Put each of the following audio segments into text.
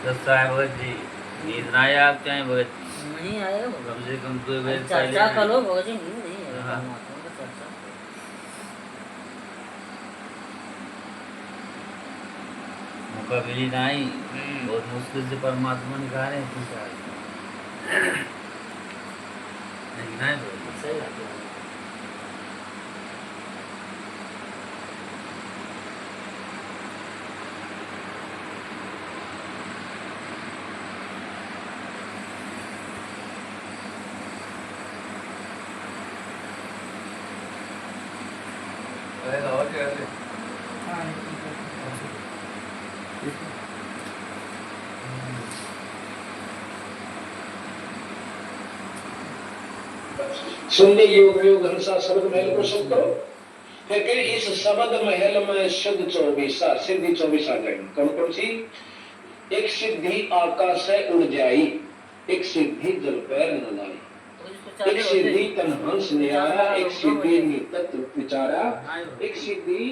सस्ता है भगत जी, नींद ना आए आप चाहे भगत जी, नहीं आएगा भगत कम से कम 2 बजे चर्चा पहले करो भगत जी, नींद नहीं है हाँ। परमात्मा का चर्चा। मौका मिली ना ही, बहुत मुश्किल से परमात्मा ने कहा है तू क्या नहीं ना है सही बात है। और क्या सुनने योग योग हंसा शब्द महल को सब करो। फिर कहे इस शब्द महल में शुद्ध 24 सिद्धि 24 आ जाएगी। कौन कौन सी? एक सिद्धि आकाश से उड़ जाई, एक सिद्धि जल पैर न लाई, एक सिद्धि तन हंस न्यारा, एक सिद्धि नितत्व विचारा, एक सिद्धि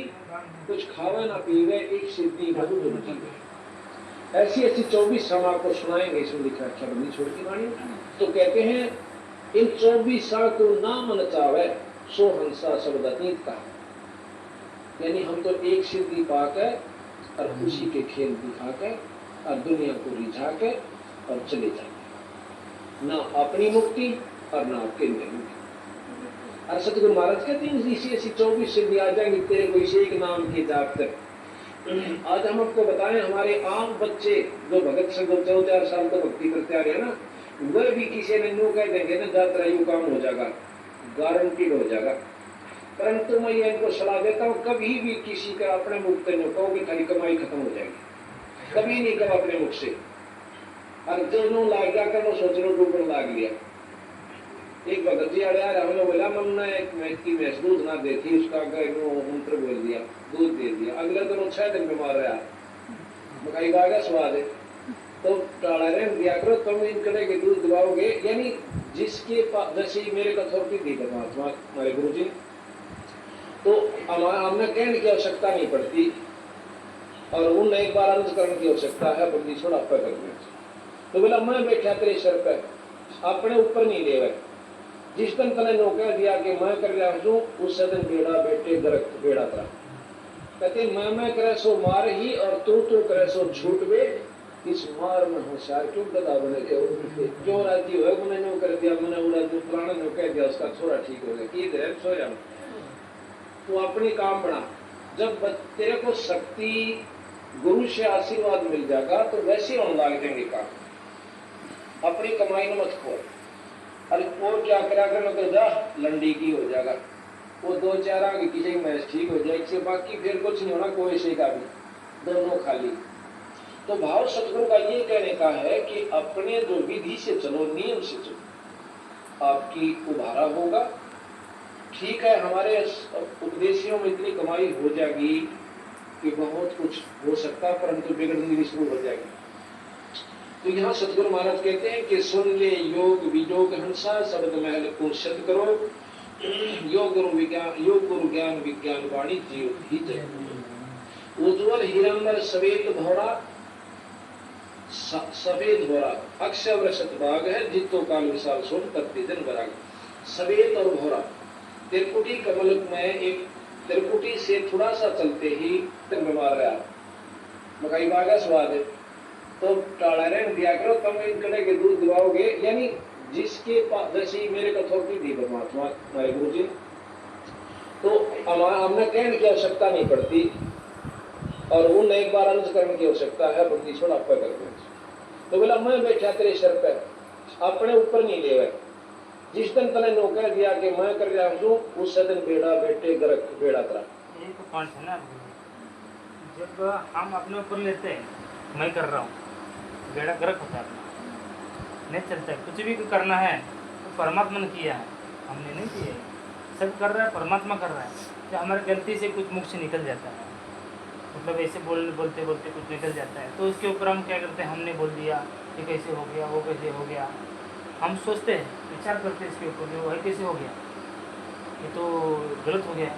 कुछ खावे ना पीवे, एक सिद्धि बहु दुख जीवे। ऐसी ऐसी 24 हम आपको सुनाएंगे। इसमें लिखा है शब्द नहीं छोड़ की वाणी। तो कहते हैं इन 24 को ना मन चावे सो हंसा शब्द अतीत का। यानी हम तो एक सिद्धि पाकर और खुशी के खेल दिखाकर और दुनिया को रिझा के और चले जाएंगे, ना अपनी मुक्ति और ना आपके लिए मुक्ति। और सतगुरु महाराज कहते हैं इसी ऐसी 24 सिद्धि आ जाएंगी तेरे को इसी एक नाम की जाप तक। आज हम आपको बताएं, हमारे आम बच्चे जो भगत से 2-4 साल तो भक्ति करते आ रहे हैं ना, वह भी किसी ने न्यू कह देंगे ना जात्रा यू काम हो जाएगा, गारंटीड हो जाएगा। परंतु मैं ये इनको सलाह देता हूँ, कभी भी किसी का अपने मुख से न कहो कि थारी कमाई खत्म हो जाएगी, कभी नहीं कहो अपने मुख से। और जो नो लाग गया कर सोच लो डूबने लाग लिया। एक भगत जी अड़े यार हमने बोला मम्मा एक व्यक्ति में दूध ना देती, उसका मंत्र बोल दिया, दूध दे दिया, अगले दिन 6 दिन बीमार रहा, मकाई का आगे स्वाद है तो टाड़ा रहे दिया करो, तुम इन कड़े के दूध दिलाओगे। यानी जिसके पास जैसे मेरे कथौती दी परमात्मा हमारे गुरु जी, तो हमने कहने की आवश्यकता नहीं पड़ती और उन्हें एक बार अर्ज करने की आवश्यकता है, बंदी छोड़ा पे करने। तो बोला मैं बैठा तेरे सर पे, अपने ऊपर नहीं ले। जिस दिन तने नो कह दिया कि मैं कर रहा हूं, उस दिन बेड़ा बेटे दरख्त बेड़ा था। कहते मैं करे सो मार ही और तू करे सो छूट वे। इस मार में होशियार क्यों गदा बने क्यों राजी हो? मैंने नो कर दिया, मैंने उड़ा जो पुराना नो कह दिया उसका छोरा ठीक हो गया कि इधर सो जा। तू अपनी काम बना। जब तेरे को शक्ति गुरु से आशीर्वाद मिल जाएगा तो वैसे होने लग जाएंगे काम। अपनी कमाई में मत खो। अरे और क्या करा कर तो जा लंडी की हो जाएगा, वो 2-4 आगे किसी मैच ठीक हो जाएगी, बाकी फिर कुछ नहीं होना, कोई से का भी दोनों खाली। तो भाव सतगुरु का ये कहने का है कि अपने जो विधि से चलो, नियम से चलो, आपकी उभारा होगा। ठीक है हमारे उपदेशियों में इतनी कमाई हो जाएगी कि बहुत कुछ हो सकता, परंतु बिगड़नी भी शुरू हो जाएगी। तो यहाँ सतगुरु महाराज कहते हैं कि सुन ले योग वियोग हंसा शब्द महल को सद करो, योग गुरु ज्ञान विज्ञान वाणी जीव ही जय। उज्ज्वल हिरंबर सवेद भौरा, सफेद भौरा अक्षय वृषत बाग है, जितो काल विशाल सोन तत्ते जन बराग। सवेद और भौरा त्रिकुटी कमल में एक त्रिकुटी से थोड़ा सा चलते ही तक बीमार रहा, मकाई बागा स्वाद है तो टाड़ा रहने दिया करो, तुम इन कड़े के दूध दिलाओगे। यानी जिसके पास जैसे मेरे कथौती दी परमात्मा हमारे गुरु जी, तो हमने कहने की आवश्यकता नहीं पड़ती और उन्हें एक बार अर्ज करने की आवश्यकता है, बंदी छोड़ा पे करने। तो बोला मैं बैठा तेरे सर पे, अपने ऊपर नहीं ले। जिस दिन तने नो कह दिया कि मैं कर रहा हूं, उस दिन बेड़ा बेटे दरख्त बेड़ा था। ये तो पॉइंट है ना, जब हम अपने ऊपर लेते हैं मैं कर रहा हूँ, बेड़ा गर्क होता है, नहीं चलता है। कुछ भी करना है तो परमात्मा ने किया है, हमने नहीं किया है। सब कर रहा है परमात्मा कर रहा है। तो हमारी गलती से कुछ मुख से निकल जाता है, मतलब ऐसे बोलते बोलते कुछ निकल जाता है, तो उसके ऊपर हम क्या करते हैं, हमने बोल दिया ये कैसे हो गया, वो कैसे हो गया। हम सोचते हैं, विचार करते हैं इसके ऊपर, जो है कैसे हो गया, ये तो गलत हो गया,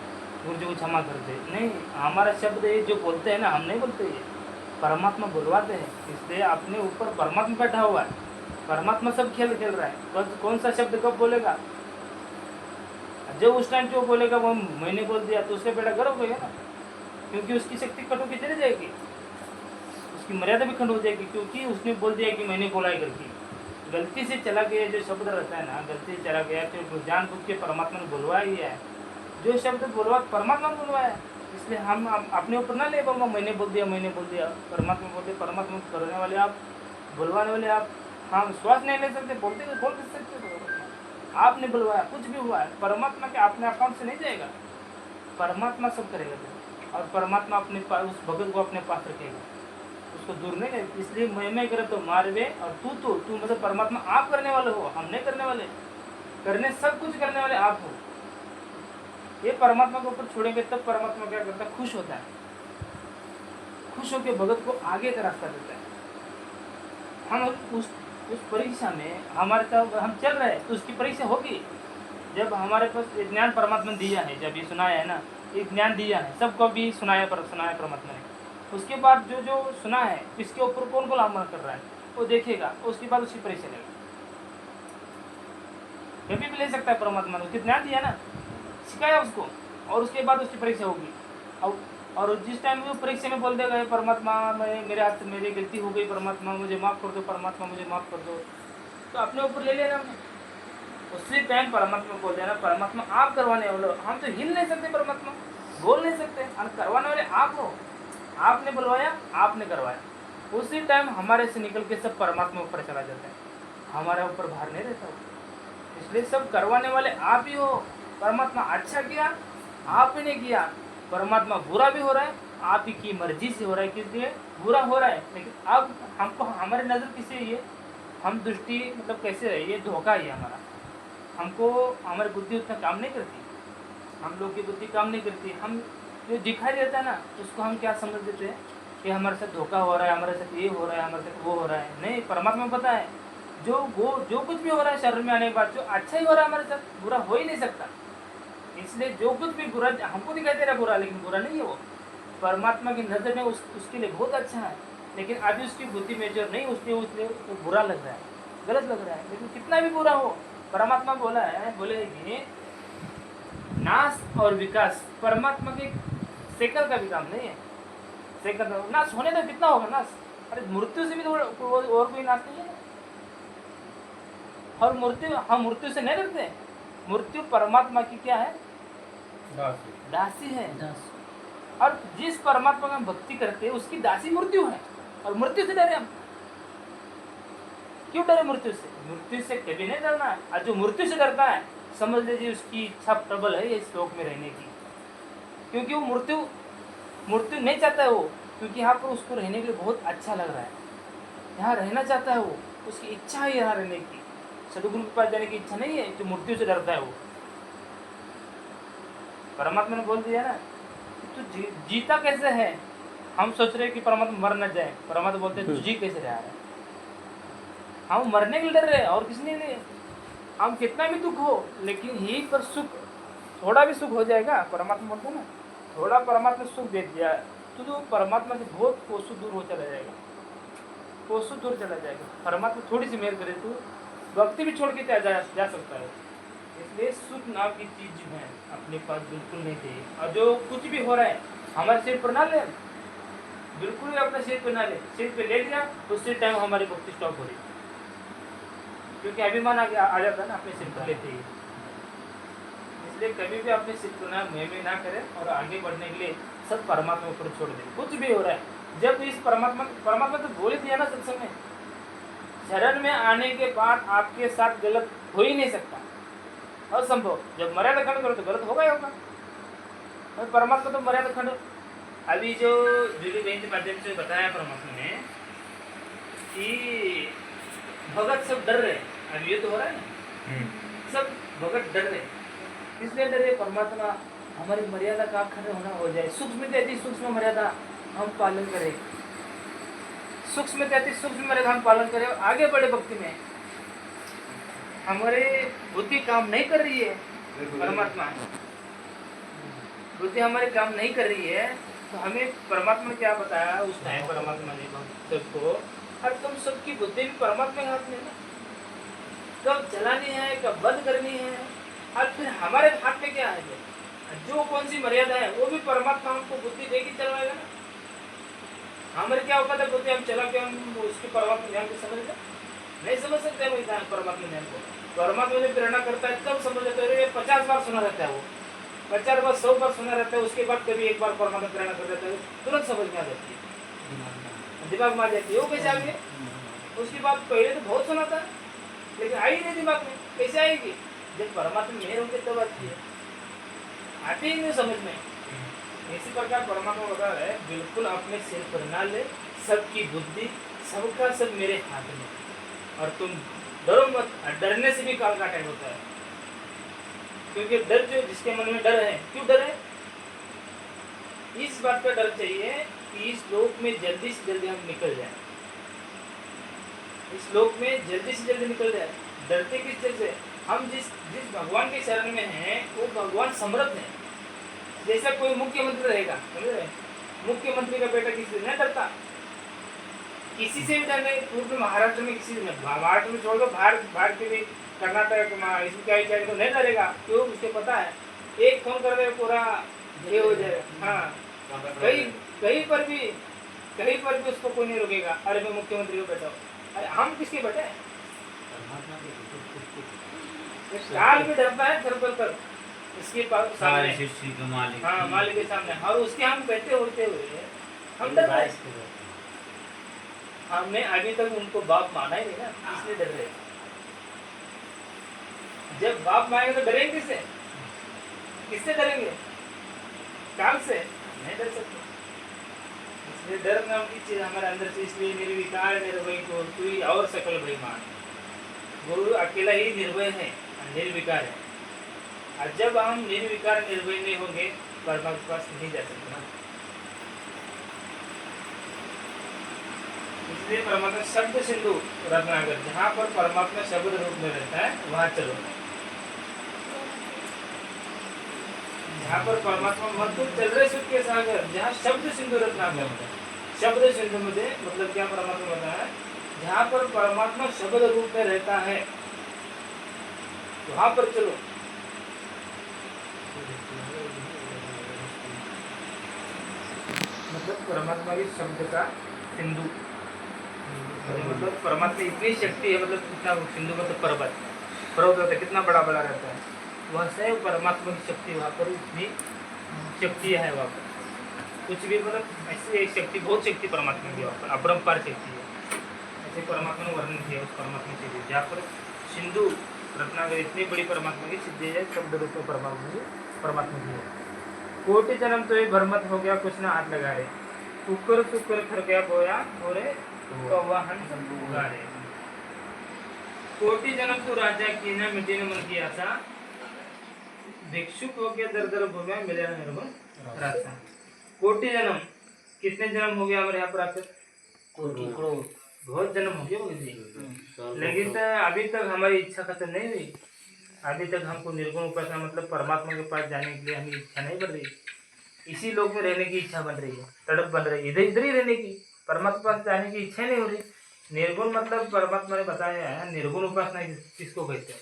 गुरु जी को क्षमा कर दे। नहीं, हमारा शब्द ये जो बोलते हैं ना, हम नहीं बोलते ये, परमात्मा बुलवाते हैं, इसलिए अपने ऊपर परमात्मा बैठा हुआ है, परमात्मा सब खेल खेल रहा है। कौन सा शब्द कब बोलेगा, जब उस टाइम जो बोलेगा वो मैंने बोल दिया तो उससे बड़ा गर्व होगा ना, क्योंकि उसकी शक्ति कटो की चली जाएगी, उसकी मर्यादा भी खंड हो जाएगी, क्योंकि उसने बोल दिया कि मैंने बोला है करके। गलती से चला गया जो शब्द रहता है ना, गलती से चला गया तो जानबूझ के परमात्मा ने बुलवाया ही है, जो शब्द बुलवा परमात्मा ने बुलवाया है। इसलिए हम अपने ऊपर ना ले पाऊंगा, मैंने बोल दिया परमात्मा बोलते, परमात्मा करने वाले आप, बुलवाने वाले आप। हम श्वास नहीं ले सकते, बोल सकते आपने बुलवाया, कुछ भी हुआ है परमात्मा के अपने अकाउंट से नहीं जाएगा, परमात्मा सब करेगा और परमात्मा अपने उस भगत को अपने पास रखेगा, उसको दूर नहीं करेगा। इसलिए मैं करे तो मारवे, और तू मतलब परमात्मा आप करने वाले हो, हम नहीं करने वाले, करने सब कुछ करने वाले आप हो। ये परमात्मा के ऊपर छोड़ेंगे तब परमात्मा क्या करता है, खुश होता है, खुश होकर भगत को आगे का रास्ता देता है। हम उस परीक्षा में हमारे साथ हम चल रहे हैं तो उसकी परीक्षा होगी, जब हमारे पास ज्ञान परमात्मा ने दिया है, जब ये सुनाया है ना, ये ज्ञान दिया है सबको भी सुनाया परमात्मा ने, उसके बाद जो सुना है इसके ऊपर कौन कौन अमल कर रहा है वो देखेगा, उसके बाद उसकी परीक्षा लेगा। कभी भी ले सकता है परमात्मा ने, उसके ज्ञान दिया ना, सिखाया उसको, और उसके बाद उसकी परीक्षा होगी। और जिस टाइम वो परीक्षा में बोल देगा परमात्मा मेरे हाथ से मेरी गलती हो गई, परमात्मा मुझे माफ़ कर दो, परमात्मा मुझे माफ़ कर दो, तो अपने ऊपर ले लेना हमने। उसी टाइम परमात्मा बोल देना परमात्मा आप करवाने वाले हो, हम तो हिल नहीं सकते, परमात्मा बोल नहीं सकते, और करवाने वाले आप हो, आपने बुलवाया आपने करवाया। उसी टाइम हमारे से निकल के सब परमात्मा ऊपर चला जाता है, हमारे ऊपर भार नहीं रहता। इसलिए सब करवाने वाले आप ही हो। परमात्मा अच्छा किया आप ही ने किया, परमात्मा बुरा भी हो रहा है आप ही की मर्जी से हो रहा है, किसलिए बुरा हो रहा है। लेकिन अब हमको हमारी नज़र किसे ये, हम दृष्टि मतलब कैसे रहे, ये धोखा ही है हमारा, हमको हमारी बुद्धि उतना काम नहीं करती, हम लोग की बुद्धि काम नहीं करती। हम जो दिखाई देता है ना उसको हम क्या समझ देते हैं कि हमारे साथ धोखा हो रहा है, हमारे साथ ये हो रहा है, हमारे साथ वो हो रहा है। नहीं, परमात्मा पता है जो कुछ भी हो रहा है शरीर में आने के बाद जो अच्छा ही हो रहा है हमारे साथ, बुरा हो ही नहीं सकता। इसलिए जो कुछ भी बुरा हमको दिखाई दे रहा है बुरा, लेकिन बुरा नहीं है वो, परमात्मा की नज़र में उसके लिए बहुत अच्छा है। लेकिन अभी उसकी बुद्धि मेजर नहीं, उसके वो बुरा लग रहा है, गलत लग रहा है। लेकिन कितना भी बुरा हो, परमात्मा बोला है, बोले कि नाश और विकास परमात्मा के सेकंड का भी काम नहीं है। सेकंड नाश होने तो कितना होगा नाश, अरे मृत्यु से भी तो और कोई नाश नहीं है। और हम मृत्यु से नहीं डरते, मृत्यु परमात्मा की क्या है, दासी है। और जिस परमात्मा का हम भक्ति करते हैं उसकी दासी मृत्यु है, और मृत्यु से डरे हम, क्यों डरे मृत्यु से? मृत्यु से कभी नहीं डरना है। और जो मृत्यु से डरता है समझ लीजिए उसकी इच्छा प्रबल है इस लोक में रहने की, क्योंकि वो मृत्यु नहीं चाहता है वो, क्योंकि यहाँ पर उसको रहने के लिए बहुत अच्छा लग रहा है, यहाँ रहना चाहता है वो, उसकी इच्छा है यहाँ रहने की, सदगुरु के पास जाने की इच्छा नहीं है। जो मृत्यु से डरता है वो, परमात्मा ने बोल दिया ना तू जीता कैसे है, हम सोच रहे हैं कि परमात्मा मर न जाए, परमात्मा बोलते हैं तू जी कैसे रहा है। हम मरने के लिए डर रहे हैं और किसने नहीं। हम कितना भी दुख हो लेकिन यहीं पर सुख, थोड़ा भी सुख हो जाएगा, परमात्मा बोलते हैं ना थोड़ा परमात्मा सुख दे दिया तो परमात्मा से बहुत कोसों दूर हो चला जाएगा, कोसों दूर चला जाएगा। परमात्मा थोड़ी सी मेहर करे तो भक्ति भी छोड़ के जा सकता है। इसलिए सुख नाम की चीज़ जो है अपने पास बिल्कुल नहीं चाहिए। और जो कुछ भी हो रहा है हमारे सिर पर ना ले, बिल्कुल भी अपने सिर पर ना ले, सिर पे ले लिया तो उसी टाइम हमारी भक्ति स्टॉप हो रही, क्योंकि अभिमान आ जाता है ना अपने सिर पर लेते ही। इसलिए कभी भी अपने सिर को ना में ना करें और आगे बढ़ने के लिए सब परमात्मा पर छोड़ दें। कुछ भी हो रहा है जब इस परमात्मा तो बोल ही दिया ना सत्संग में, शरण में आने के बाद आपके साथ गलत हो ही नहीं सकता, असंभव। जब मर्यादा खंड करो तो गलत होगा ही होगा। और परमात्मा तो मर्यादा खंड, अभी जो जूली बहन के माध्यम से बताया परमात्मा ने कि भगत सब डर रहे, अभी ये तो हो रहा है ना, सब भगत डर रहे, इसलिए डर रहे परमात्मा हमारी मर्यादा का खंड होना हो जाए, सूक्ष्म मर्यादा हम पालन करें, सूक्ष्म मर्यादा हम पालन करें और आगे बढ़े भक्ति में। हमारे बुद्धि काम नहीं कर रही है, परमात्मा बुद्धि हमारी काम नहीं कर रही है तो हमें परमात्मा ने क्या बताया उस टाइम, परमात्मा ने भक्त को, और तुम सबकी बुद्धि भी परमात्मा के हाथ में है ना, कब चलानी है कब बंद करनी है, और फिर हमारे हाथ में क्या है, जो कौन सी मर्यादा है वो भी परमात्मा हमको बुद्धि देके चलवाएगा ना। हमारे क्या औकात है बुद्धि हम चला के हम उसके परमात्मा ध्यान को समझ नहीं समझ सकते हम इस परमात्मा ध्यान को। परमात्मा जो प्रेरणा करता है तब समझ लेते हैं। 50 बार सुना रहता है वो, 50 बार 100 बार सुना रहता है, उसके बाद कभी एक बार परमात्मा प्रेरणा कर देता है, तुरंत समझ में आ जाती है, दिमाग में आ जाती है। वो कैसे आ गई? उसकी बात पहले तो बहुत सुना था लेकिन आई नहीं दिमाग में, कैसे आएगी? जब परमात्मा मेहर होंगे तब आती है, आती ही नहीं समझ में। इसी प्रकार परमात्मा बता रहा है बिल्कुल अपने सिर पर ना ले, सबकी बुद्धि सबका सब मेरे हाथ में, और तुम डरो मत। डरने से भी काल का टाइम होता है, क्योंकि डर जो जिसके मन में डर है, क्यों डर है? इस बात का डर चाहिए कि इस लोक में जल्दी से जल्दी हम निकल जाए, इस लोक में जल्दी से जल्दी निकल जाए। डरते किस चीज से? हम जिस जिस भगवान के शरण में हैं वो भगवान समर्थ है। जैसा कोई मुख्यमंत्री रहेगा, समझ रहे? मुख्यमंत्री का बेटा किसी से नहीं डरता, किसी से भी डर नहीं। पूर्व महाराष्ट्र में किसी से नहीं, महाराष्ट्र में छोड़ दो, बाहर के भी कर्नाटक इसमें क्या चाहिए तो नहीं डरेगा। क्यों? उसको पता है एक फोन कर दे पूरा ये हो जाएगा। हाँ, कहीं पर भी उसको कोई नहीं रोकेगा। अरे मैं मुख्यमंत्री को बेटा हूँ, अरे हम किसके बेटे हैं? काल भी डरता है कर इसके पास सामने, सृष्टि के मालिक, हाँ मालिक के सामने, और उसके हम बैठे होते हुए हम डर रहे। हमने अभी तक उनको बाप माना ही नहीं ना, इसलिए डर रहे। जब बाप मानेंगे तो डरेंगे किससे? किससे डरेंगे? काल से नहीं डर सकते। इसलिए डर नाम की चीज हमारे अंदर से, इसलिए निर्विकार निर्भय को तू ही और सकल भयमान। गुरु अकेला ही निर्भय है, निर्विकार है। और जब हम निर्विकार निर्भय नहीं होंगे परमात्मा के पास नहीं जा सकते ना। इसलिए परमात्मा शब्द सिंधु रत्नाकर, जहाँ पर परमात्मा शब्द रूप में रहता है वहाँ चलो। जहाँ पर परमात्मा मधुर चल रहे सुख के सागर, जहाँ शब्द सिंधु रत्नाकर, शब्द सिंधु मुझे मतलब क्या परमात्मा बताया है? जहाँ पर परमात्मा शब्द रूप में रहता है वहाँ पर चलो। मतलब परमात्मा के शब्द का सिंधु, मतलब परमात्मा इतनी शक्ति है, मतलब कितना सिंधु मतलब पर्वत होता है, कितना बड़ा बड़ा रहता है, वैसे परमात्मा की शक्ति वहाँ पर इतनी शक्ति है। वहाँ पर कुछ भी मतलब ऐसी एक शक्ति, बहुत शक्ति परमात्मा की वहाँ पर अपरंपार शक्ति है। ऐसे परमात्मा ने वर्णन किया उस परमात्मा की, जहाँ पर सिंधु रत्नाकर इतनी बड़ी परमात्मा की सिद्धि है, शब्द रूप में परमात्मा की है। कोटि जन्म तो ये भरमत हो गया, कुछ ना हाथ लगा रहे, कुकर कुकर खर गया बोया बोरे कौवा हंस उगा रहे। कोटि जन्म तो राजा की न मिट्टी ने मन की आशा, भिक्षुक हो गया दर दर भूमि मिले निर्भर रास्ता। कोटि जन्म, कितने जन्म हो गया हमारे यहाँ पर आकर? बहुत जन्म हो गया मुझे, लेकिन तो अभी तक हमारी इच्छा खत्म नहीं हुई। अभी तक हमको निर्गुण उपासना मतलब परमात्मा के पास जाने के लिए हमें इच्छा नहीं बन रही। इसी लोक में रहने की इच्छा बन रही है, तड़प बन रही है, इधर ही रहने की, परमात्मा पास जाने की इच्छा नहीं हो रही। निर्गुण मतलब परमात्मा ने बताया है, निर्गुण उपासना किसको कहते हैं?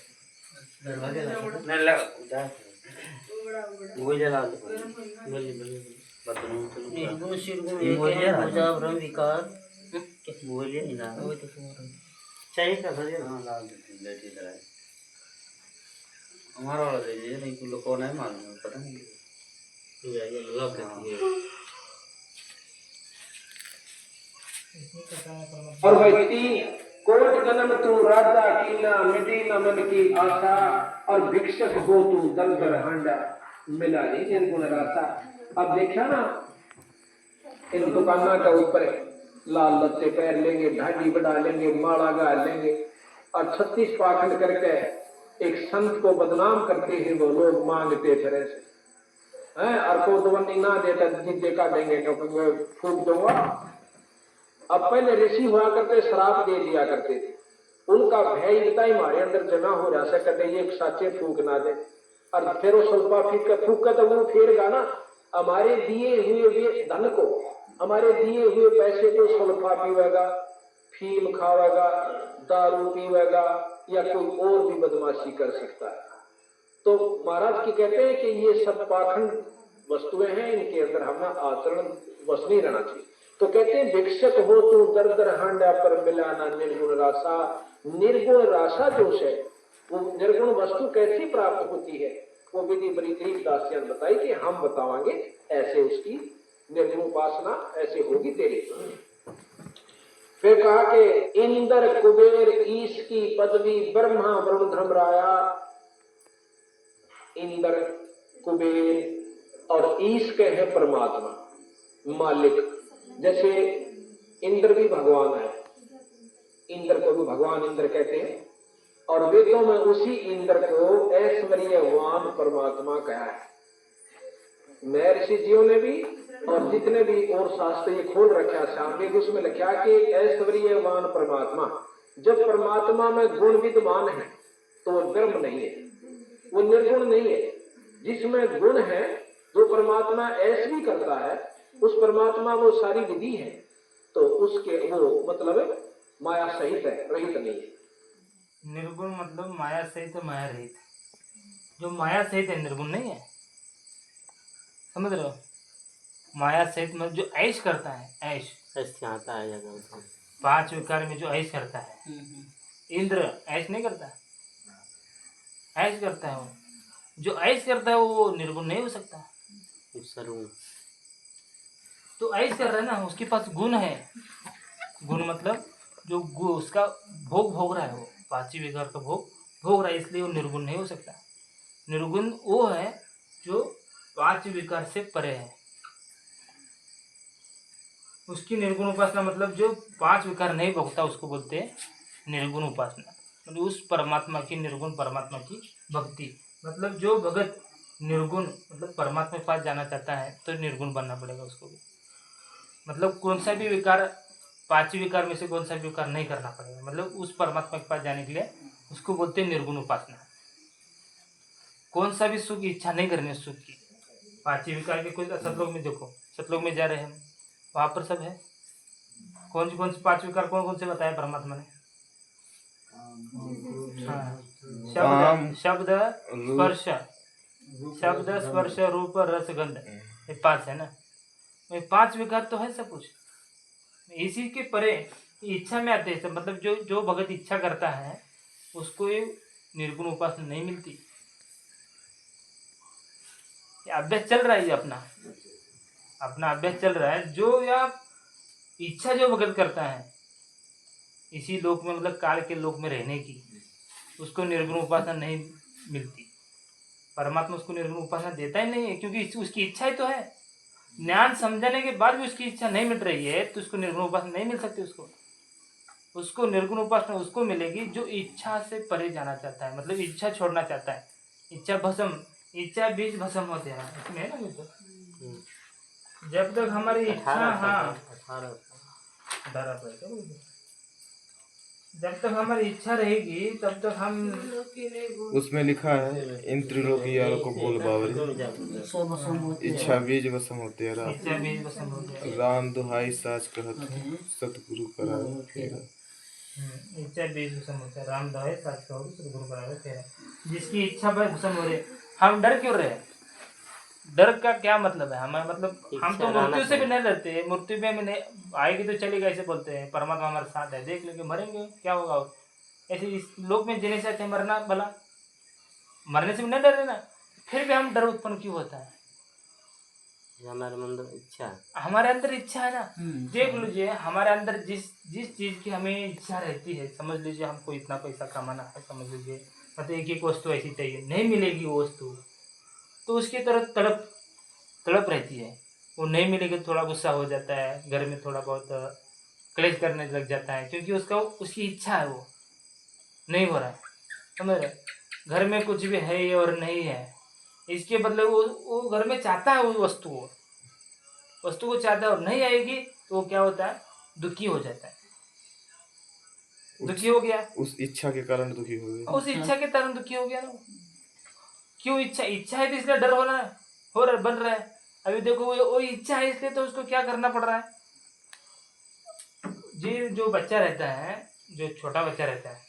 हमारा वाला दीजिए, नहीं तो लोग कौन है मालूम, पता नहीं। और व्यक्ति कोट जन्म तू राजा की ना मिटी न मन की आशा, और भिक्षक हो तू दल दर हांडा मिला नहीं निर्गुण राशा। अब देखा ना इन दुकाना का ऊपर लाल लत्ते पैर लेंगे, ढाडी बढ़ा लेंगे, माला गा लेंगे, और 36 पाखंड करके एक संत को बदनाम करते हैं वो लोग, मांगते फिर से हैं, और को दवनी ना देता जिद्दे का देंगे क्योंकि फूक दूंगा। अब पहले ऋषि हुआ करते श्राप दे दिया करते थे, उनका भय इतना ही हमारे अंदर जमा हो जा सकते ये साचे फूक ना दे, और फिर वो सल्पा फीक का फूक का तो वो फेरेगा ना, हमारे दिए हुए वे धन को, हमारे दिए हुए पैसे को सुल्फा पीवेगा, फीम खावेगा, दारू पीवेगा या कोई और भी बदमाशी कर सकता है। तो महाराज की कहते हैं कि ये सब पाखंड वस्तुएं हैं, इनके अंदर हमें आचरण बस नहीं रहना चाहिए। तो कहते हैं भिक्षक हो तू दर दर हांडा पर मिला ना निर्गुण रासा। निर्गुण रासा जो है वो निर्गुण वस्तु कैसी प्राप्त होती है, वो विधि बड़ी दास ने बताई कि हम बतावांगे ऐसे उसकी निर्गुण उपासना ऐसे होगी तेरे। फिर कहा कि इंद्र कुबेर ईश की पदवी ब्रह्मा वरुण धर्मराया। इंद्र कुबेर और ईश के है परमात्मा मालिक। जैसे इंद्र भी भगवान है, इंद्र को भी भगवान इंद्र कहते हैं, और वेदों में उसी इंद्र को ऐश्वर्यवान परमात्मा कहा है। महर्षि जियों ने भी और जितने भी और शास्त्र ये खोल रखा शांति उसमें लिखा कि ऐश्वर्यवान परमात्मा। जब परमात्मा में गुण विद्यमान है तो वो ब्रह्म नहीं है, वो निर्गुण नहीं है। जिसमें गुण है जो परमात्मा ऐश भी करता है, उस परमात्मा वो सारी विधि है, तो उसके वो मतलब माया सहित है, रहित नहीं है। निर्गुण मतलब माया सहित है, माया रहित। जो माया सहित है निर्गुण नहीं है, समझ रहे हो? माया सहित मतलब जो ऐश करता है, ऐश ऐसे आता है जगह। 5 विकार में जो ऐश करता है, इंद्र ऐश नहीं करता, ऐश करता है। वो जो ऐश करता है वो निर्गुण नहीं हो सकता। तो ऐश कर रहा है ना, उसके पास गुण है। गुण मतलब जो उसका भोग रहा है, वो 5 विकार का भोग रहा है, इसलिए वो निर्गुण नहीं हो सकता। निर्गुण वो है जो 5 विकार से परे है। उसकी निर्गुण उपासना मतलब जो 5 विकार नहीं भोगता उसको बोलते हैं निर्गुण उपासना। मतलब उस परमात्मा की, निर्गुण परमात्मा की भक्ति। मतलब जो भगत निर्गुण मतलब परमात्मा के पास जाना चाहता है तो निर्गुण बनना पड़ेगा उसको भी। मतलब कौन सा भी विकार, 5 विकार में से कौन सा भी विकार नहीं करना पड़ेगा। मतलब उस परमात्मा के पास जाने के लिए उसको बोलते हैं निर्गुण उपासना। कौन सा भी सुख की इच्छा नहीं करनी है, सुख की। 5 विकार के कोई सतलोक में देखो, सतलोक में जा रहे हैं, वहां पर सब है। कौन से 5 विकार कौन कौन से बताए परमात्मा ने? हाँ, शब्द स्पर्श रूप रस गंध, ये 5 है ना। ये 5 विकार तो है सब कुछ। इसी के परे इच्छा में आते हैं सब। मतलब जो भगत इच्छा करता है उसको ये निर्गुण उपासना नहीं मिलती। ये अभ्यास चल रहा है, ये अपना अभ्यास चल रहा है। जो या इच्छा जो भगत करता है इसी लोक में, मतलब काल के लोक में रहने की, उसको निर्गुण उपासना नहीं मिलती। परमात्मा उसको निर्गुण उपासना देता ही नहीं है, क्योंकि उसकी इच्छा ही तो है। ज्ञान समझने के बाद भी उसकी इच्छा नहीं मिट रही है तो उसको निर्गुण उपासना नहीं मिल सकती। उसको निर्गुण उपासना उसको मिलेगी जो इच्छा से परे जाना चाहता है, मतलब इच्छा छोड़ना चाहता है। इच्छा भस्म, इच्छा बीज भस्म होते हैं, इसमें है ना मित्र। जब तक हमारी इच्छा, हाँ 18 जब तक हमारी इच्छा रहेगी तब तक हम, उसमें लिखा है इन त्रिलोकी यारों को बोल बावरी इच्छा बीज वसम होते इच्छा बीज भस्म होते हैं। राम दुहाई साच कहत सतगुरु करावे फेरा। इच्छा बीज भस्म होता है, राम दुहाई साच कहत सतगुरु करावे फेरा। जिसकी इच्छा भस्म हो रही, हम डर क्यों रहे? डर का क्या मतलब है हमारा? मतलब हम तो मृत्यु से भी नहीं डरते। मृत्यु में नहीं आएगी तो चलेगा ऐसे बोलते हैं। परमात्मा हमारे साथ है, देख लेंगे, मरेंगे क्या होगा। और ऐसे इस लोक में जीने से अच्छा मरना भला, मरने से भी नहीं डर रहे ना, फिर भी हम डर उत्पन्न क्यों होता है? हमारे अंदर इच्छा, हमारे अंदर इच्छा है ना। देख लीजिए हमारे अंदर जिस चीज की हमें इच्छा रहती है, समझ लीजिए हमको इतना पैसा कमाना है, समझ लीजिए मतलब एक वस्तु ऐसी चाहिए, नहीं मिलेगी वो वस्तु तो उसकी तरफ तड़प रहती है। वो नहीं मिलेगी तो थोड़ा गुस्सा हो जाता है, घर में थोड़ा बहुत क्लेश करने लग जाता है, क्योंकि उसकी इच्छा है, वो नहीं हो रहा है। समझ रहे? घर में कुछ भी है और नहीं है, इसके बदले वो घर में चाहता है, वो वस्तु को चाहता है और नहीं आएगी तो वो क्या होता है? दुखी हो जाता है। दुखी हो गया, उस इच्छा के कारण दुखी हो गया। उस इच्छा के कारण दुखी हो गया ना। क्यों? इच्छा है तो इसलिए डर बन रहा है। अभी देखो वो इच्छा है, इसलिए तो उसको क्या करना पड़ रहा है। जी जो बच्चा रहता है, जो छोटा बच्चा रहता है,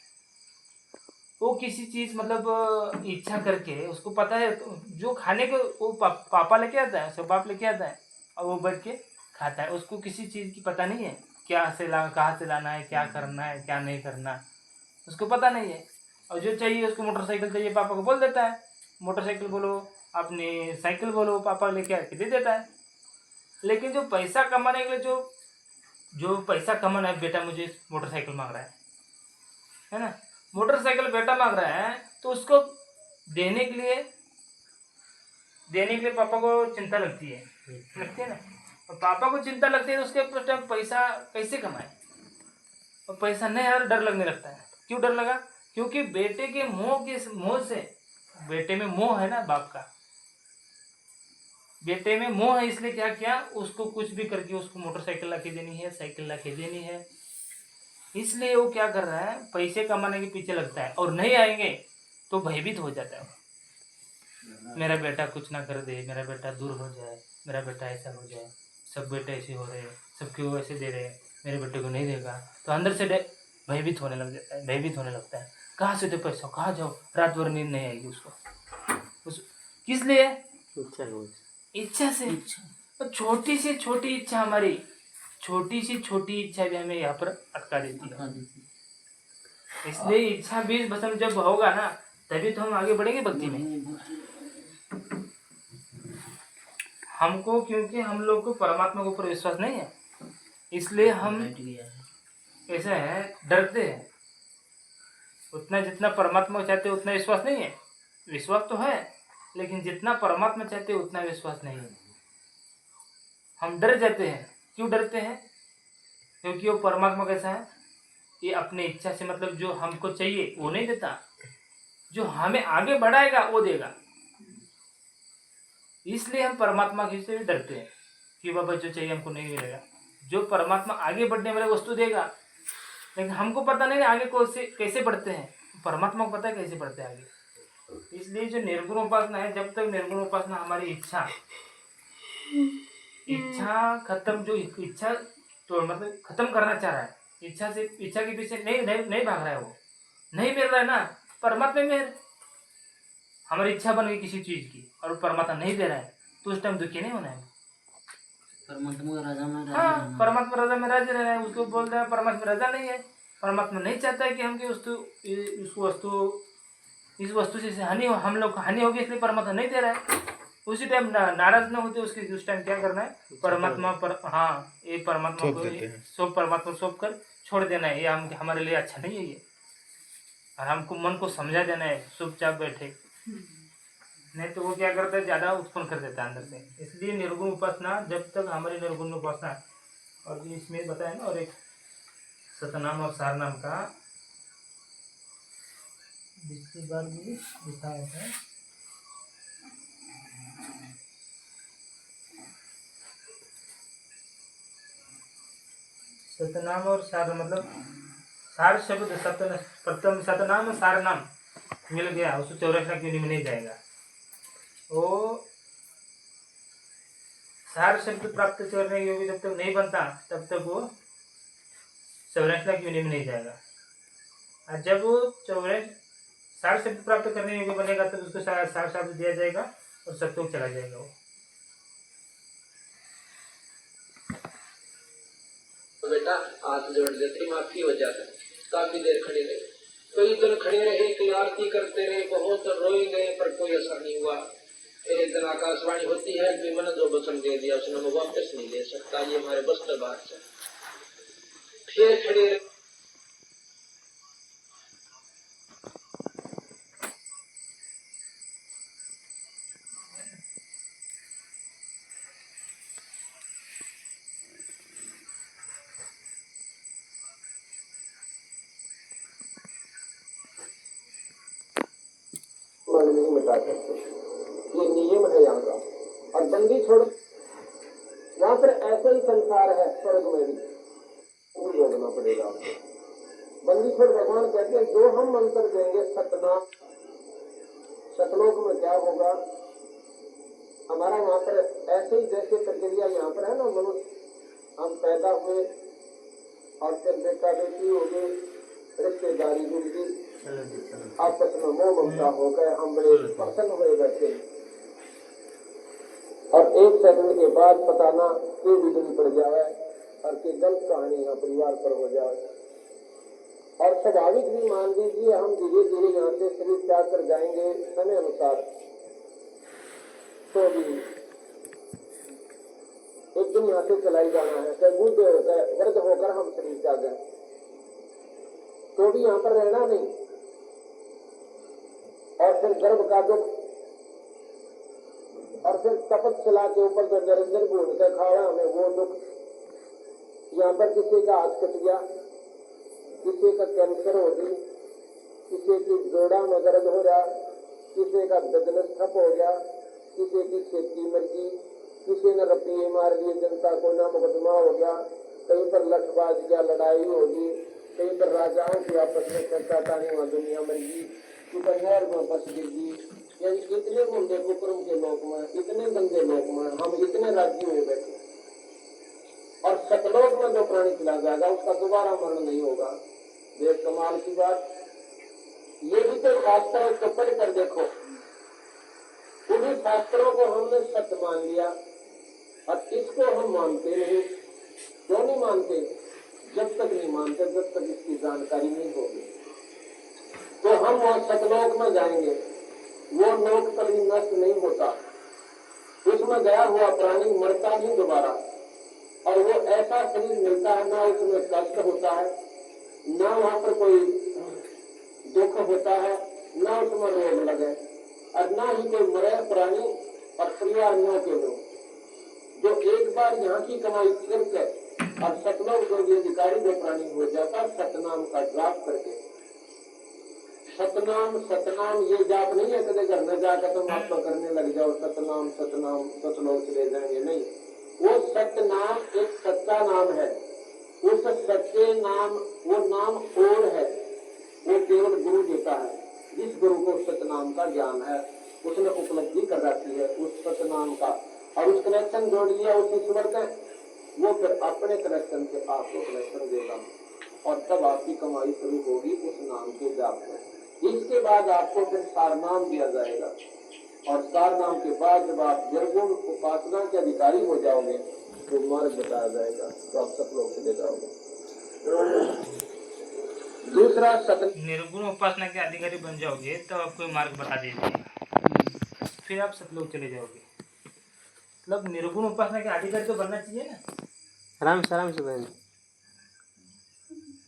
वो किसी चीज मतलब इच्छा करके उसको पता है तो जो खाने को वो पापा लेके आता है, सब बाप लेके आता है और वो बैठ के खाता है। उसको किसी चीज की पता नहीं है, कहाँ से लाना है, क्या करना है, क्या नहीं करना, उसको पता नहीं है। और जो चाहिए उसको मोटरसाइकिल चाहिए, पापा को बोल देता है मोटरसाइकिल बोलो, अपनी साइकिल बोलो, पापा लेके आके दे देता है। लेकिन जो पैसा कमाने के लिए जो पैसा कमाना है, बेटा मुझे मोटरसाइकिल मांग रहा है ना, मोटरसाइकिल बेटा मांग रहा है, तो उसको देने के लिए पापा को चिंता लगती है ना। और पापा को चिंता लगती है तो उसके टाइम पैसा कैसे कमाए, और पैसा नहीं आ रहा, डर लगने लगता है। क्यों डर लगा? क्योंकि बेटे के मोह से, बेटे में मोह है ना बाप का, बेटे में मोह है, इसलिए क्या किया, उसको कुछ भी करके उसको मोटरसाइकिल ला के देनी है, साइकिल ला के देनी है। इसलिए वो क्या कर रहा है, पैसे कमाने के पीछे लगता है, और नहीं आएंगे तो भयभीत हो जाता है। मेरा बेटा कुछ ना कर दे, मेरा बेटा दूर हो जाए, मेरा बेटा ऐसा हो जाए, सब बेटे ऐसे हो रहे हैं, सबके वो ऐसे दे रहे हैं, मेरे बेटे को नहीं देगा, तो अंदर से भयभीत होने लग जाता है, भयभीत होने लगता है। कहाँ से दे पैसा, कहाँ जाओ, रात भर नींद नहीं आएगी उसको। किस लिए? इच्छा से। तो छोटी से छोटी इच्छा, हमारी छोटी से छोटी इच्छा भी हमें यहाँ पर अटका देती है। इसलिए इच्छा बीज भस्म जब होगा ना, तभी तो हम आगे बढ़ेंगे भक्ति में। हमको, क्योंकि हम लोग को परमात्मा के ऊपर विश्वास नहीं है, इसलिए हम ऐसे है, डरते हैं। उतना जितना परमात्मा चाहते उतना विश्वास नहीं है। विश्वास तो है, लेकिन जितना परमात्मा चाहते उतना विश्वास नहीं है। हम डर जाते हैं। क्यों डरते हैं? क्योंकि वो परमात्मा कैसा है, ये अपने इच्छा से, मतलब जो हमको चाहिए वो नहीं देता, जो हमें आगे बढ़ाएगा वो देगा। इसलिए हम परमात्मा से भी डरते हैं कि बाबा जो चाहिए हमको नहीं मिलेगा। जो परमात्मा आगे बढ़ने वाले वस्तु देगा, लेकिन हमको पता नहीं आगे कैसे बढ़ते हैं, परमात्मा को पता है कैसे बढ़ते हैं आगे। इसलिए जो निर्गुण उपासना है, जब तक निर्गुण उपासना हमारी इच्छा खत्म, जो इच्छा तो मतलब खत्म करना चाह रहा है, इच्छा के पीछे नहीं भाग रहा है, वो नहीं मिल रहा है ना, परमात्मा में हमारी इच्छा बन गई किसी चीज की और परमात्मा नहीं दे रहा है, तो उस टाइम दुखी नहीं होना है। परमात्मा राजा में राजी रहना है। उसको बोल रहा है परमात्मा राजा नहीं है, परमात्मा नहीं चाहता है कि हम इस वस्तु से हानि हो, हम लोग को हानि होगी, इसलिए परमात्मा नहीं दे रहा है। उसी टाइम नाराज न होते उसके, उस टाइम क्या करना है, परमात्मा पर, हाँ, ये परमात्मा को परमात्मा सौंप कर छोड़ देना है, ये हमारे लिए अच्छा नहीं है ये, और हमको मन को समझा देना है, चुपचाप बैठे। नहीं तो वो क्या करता है, ज्यादा उत्पन्न कर देता है अंदर से। इसलिए निर्गुण उपासना, जब तक हमारी निर्गुण उपासना, और इसमें बताया ना, और एक सतनाम और सारनाम का दूसरी बार भी दिखाया है। सतनाम और सार, मतलब सार शब्द प्रथम सतनाम और सारनाम मिल गया, उसको 84 की में नहीं जाएगा। वो सार शब्द प्राप्त करने योग्य जब तक नहीं बनता, तब तक वो 84 की में नहीं जाएगा। और जब वो 84 सार शब्द प्राप्त करने योग्य बनेगा, तब उसको सार शब्द दिया जाएगा और सत्योग चला जाएगा। वो बेटा हाथ जोड़ देते, माफी हो जाता, काफी देर खड़े रहे, कई दिन खड़े रहे, कई आरती करते रहे, बहुत रोए गए, पर कोई असर नहीं हुआ। एक दिन आकाशवाणी होती है कि मैंने जो वचन दे दिया उसने मैं वापस नहीं ले सकता, ये हमारे बस की बात है। फिर खड़े रहे, नहीं मिटा सकते, ये नियम है यहाँ का। और बंदी छोड़, यहाँ पर ऐसा ही संसार है, स्वर्ग में भी भोगना पड़ेगा आपको। बंदी छोड़ भगवान कहते हैं जो हम मंत्र देंगे सतलोक में क्या होगा, हमारा वहां पर ऐसे ही जैसे प्रक्रिया यहाँ पर है ना, मनुष्य हम पैदा हुए और फिर बेटा बेटी हो गए, रिश्तेदारी जुड़ गई, आपस में मोह ममता हो गए, हम बड़े प्रसन्न हुए बैठे, और एक सेकंड के बाद पता ना कोई बिजली पड़ जाए और कोई गलत कहानी यहाँ परिवार पर हो जाए। और स्वाभाविक भी मान लीजिए हम धीरे धीरे यहाँ से शरीर त्याग कर जाएंगे समय अनुसार, तो भी एक दिन यहाँ से चलाई जाना है, चाहे बूढ़े हो गए वृद्ध होकर हम शरीर त्याग गए तो भी यहाँ पर रहना नहीं। और फिर गर्भ का दुख, और फिर तपस्या के ऊपर जो निरंजन भून से खाया हमें वो दुख, यहाँ पर किसी का हाथ कट गया, किसी का कैंसर हो गई, किसी की जोड़ा में दर्द हो रहा, किसी का बिजनेस ठप हो गया, किसी की खेती मर गई, किसी ने रुपये मार लिए, जनता को ना मुकदमा हो गया, कहीं पर लठबाज गया, लड़ाई होगी, कहीं पर राजाओं की आपस में चर्चा टानी वहाँ दुनिया मर गई, किधर नहर में बस गिर गई। यानी इतने गुंडे कुकर्म के लोक में, इतने गंदे लोक में हम इतने राज्य हुए बैठे, और सतलोक में जो प्राणी चला जाएगा उसका दोबारा मरण नहीं होगा। ये कमाल की बात, ये भी तो शास्त्र तो पढ़ कर देखो, उन्हीं शास्त्रों को हमने सत्य मान लिया और इसको हम मानते नहीं। क्यों नहीं मानते? जब तक नहीं मानते जब तक इसकी जानकारी नहीं होगी। तो हम वहाँ सतलोक में जाएंगे, वो लोक कभी नष्ट नहीं होता, उसमें गया हुआ प्राणी मरता नहीं दोबारा, और वो ऐसा शरीर मिलता है ना उसमें कष्ट होता है, ना वहाँ पर कोई दुख होता है, ना उसमें रोग लगे, और ना ही कोई मरे प्राणी और परिवारियों के लोग जो एक बार यहाँ की कमाई करके और सतलोक जो अधिकारी जो प्राणी हो जाता सतनाम का जाप करके। सतनाम सतनाम ये जाप नहीं है कदे घर में जाकर तुम आप करने लग जाओ सतनाम सतनाम सतलोक चले जाएंगे, नहीं। वो सत्य नाम एक सच्चा नाम है, उस सच्चे नाम वो नाम और है, वो केवल गुरु देता है। जिस गुरु को सतनाम का ज्ञान है उसने उपलब्धि कर रखी है उस सतनाम का, और उस कनेक्शन जोड़ लिया उस ईश्वर का, वो फिर अपने कनेक्शन से आपको कनेक्शन देगा और तब आपकी कमाई शुरू होगी उस नाम के जाप में। इसके बाद आपको फिर सार नाम दिया जाएगा, और सार नाम के बाद जब आप निर्गुण उपासना के अधिकारी हो जाओगे तो मार्ग बताया जाएगा, तो आप सतलोक चले जाओगे। दूसरा निर्गुण उपासना के अधिकारी बन जाओगे तो आपको मार्ग बता दीजिएगा, फिर आप सतलोक चले जाओगे। मतलब निर्गुण उपासना के अधिकारी तो बनना चाहिए ना, आराम से बहन।